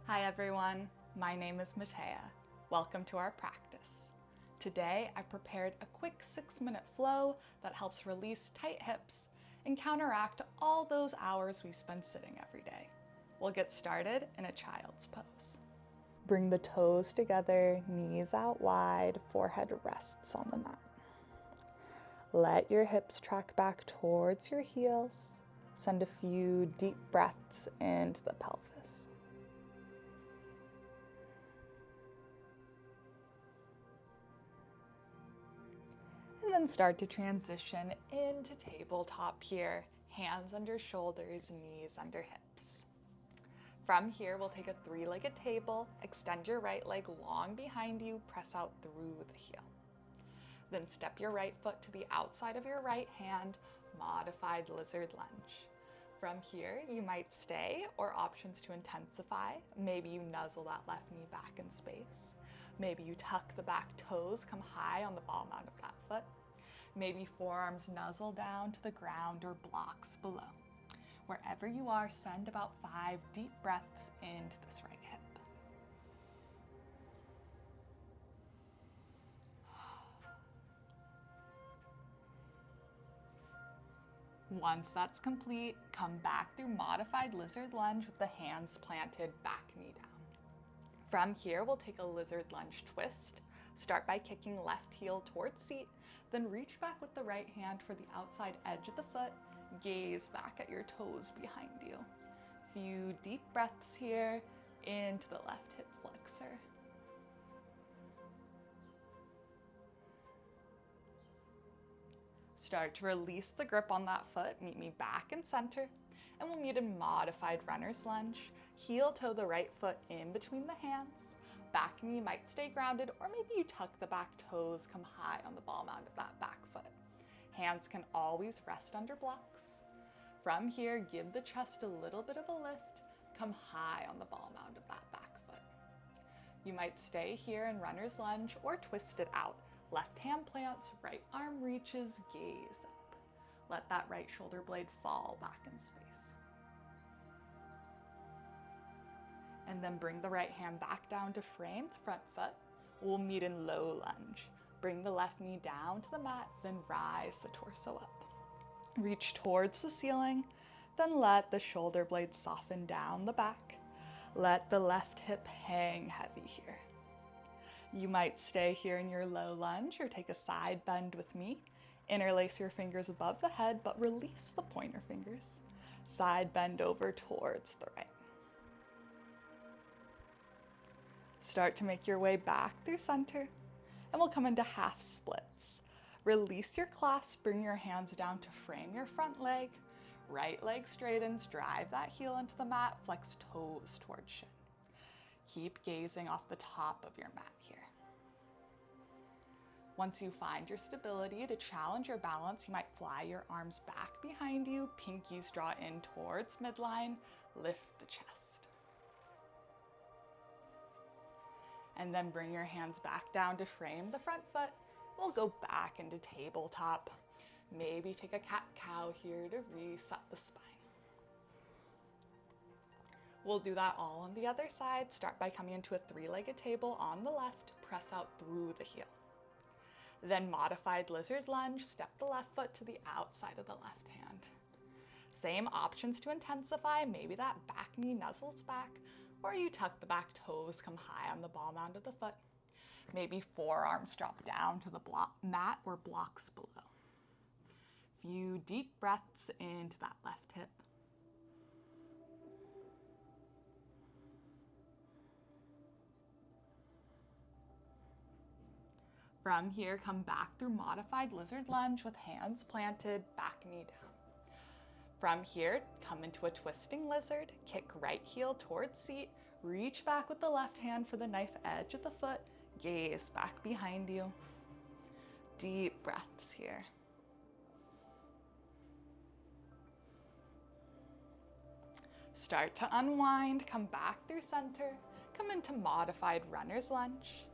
Hi everyone, my name is Matea. Welcome to our practice. Today I prepared a quick 6-minute flow that helps release tight hips and counteract all those hours we spend sitting every day. We'll get started in a child's pose. Bring the toes together, knees out wide, forehead rests on the mat. Let your hips track back towards your heels. Send a few deep breaths into the pelvis. And then start to transition into tabletop here. Hands under shoulders, knees under hips. From here, we'll take a 3-legged table, extend your right leg long behind you, press out through the heel. Then step your right foot to the outside of your right hand, modified lizard lunge. From here, you might stay or options to intensify. Maybe you nuzzle that left knee back in space. Maybe you tuck the back toes, come high on the ball mount of that foot. Maybe forearms nuzzle down to the ground or blocks below. Wherever you are, send about 5 deep breaths into this right hip. Once that's complete, come back through modified lizard lunge with the hands planted, back knee down. From here, we'll take a lizard lunge twist. Start by kicking left heel towards seat, then reach back with the right hand for the outside edge of the foot. Gaze back at your toes behind you. Few deep breaths here into the left hip flexor. Start to release the grip on that foot, meet me back in center, and we'll meet in modified runner's lunge. Heel toe the right foot in between the hands. Back knee might stay grounded, or maybe you tuck the back toes, come high on the ball mount of that back foot. Hands can always rest under blocks. From here, give the chest a little bit of a lift, come high on the ball mount of that back foot. You might stay here in runner's lunge or twist it out. Left hand plants, right arm reaches, gaze up. Let that right shoulder blade fall back in space. And then bring the right hand back down to frame the front foot. We'll meet in low lunge. Bring the left knee down to the mat, then rise the torso up. Reach towards the ceiling, then let the shoulder blades soften down the back. Let the left hip hang heavy here. You might stay here in your low lunge or take a side bend with me. Interlace your fingers above the head, but release the pointer fingers. Side bend over towards the right. Start to make your way back through center, and we'll come into half splits. Release your clasp, bring your hands down to frame your front leg. Right leg straightens, drive that heel into the mat, flex toes towards shin. Keep gazing off the top of your mat here. Once you find your stability, to challenge your balance, you might fly your arms back behind you, pinkies draw in towards midline, lift the chest. And then bring your hands back down to frame the front foot. We'll go back into tabletop. Maybe take a cat-cow here to reset the spine. We'll do that all on the other side. Start by coming into a 3-legged table on the left, press out through the heel. Then modified lizard lunge, step the left foot to the outside of the left hand. Same options to intensify, maybe that back knee nuzzles back, or you tuck the back toes, come high on the ball mount of the foot. Maybe forearms drop down to the mat or blocks below. Few deep breaths into that left hip. From here, come back through modified lizard lunge with hands planted, back knee down. From here, come into a twisting lizard, kick right heel towards seat, reach back with the left hand for the knife edge of the foot, gaze back behind you. Deep breaths here. Start to unwind, come back through center, come into modified runner's lunge.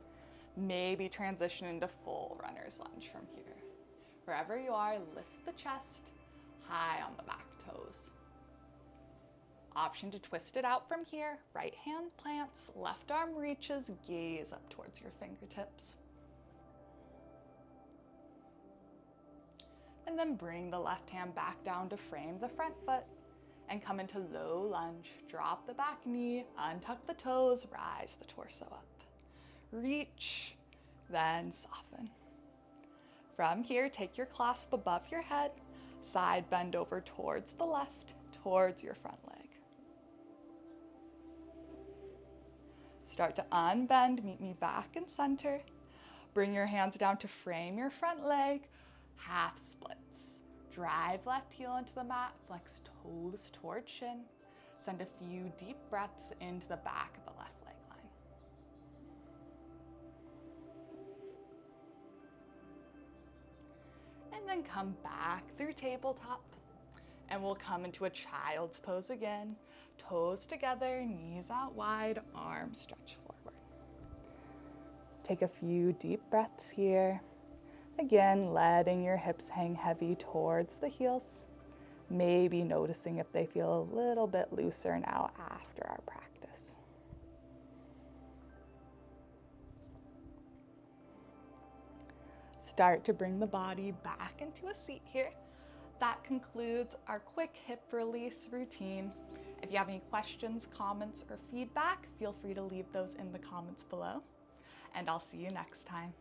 Maybe transition into full runner's lunge from here. Wherever you are, lift the chest, high on the back toes. Option to twist it out from here. Right hand plants, left arm reaches, gaze up towards your fingertips. And then bring the left hand back down to frame the front foot and come into low lunge. Drop the back knee, untuck the toes, rise the torso up. Reach, then soften. From here, take your clasp above your head, side bend over towards the left, towards your front leg. Start to unbend, meet me back in center. Bring your hands down to frame your front leg, half splits. Drive left heel into the mat, flex toes toward shin. Send a few deep breaths into the back of the left leg line. And then come back through tabletop. And we'll come into a child's pose again. Toes together, knees out wide, arms stretch forward. Take a few deep breaths here. Again, letting your hips hang heavy towards the heels. Maybe noticing if they feel a little bit looser now after our practice. Start to bring the body back into a seat here. That concludes our quick hip release routine. If you have any questions, comments, or feedback, feel free to leave those in the comments below. And I'll see you next time.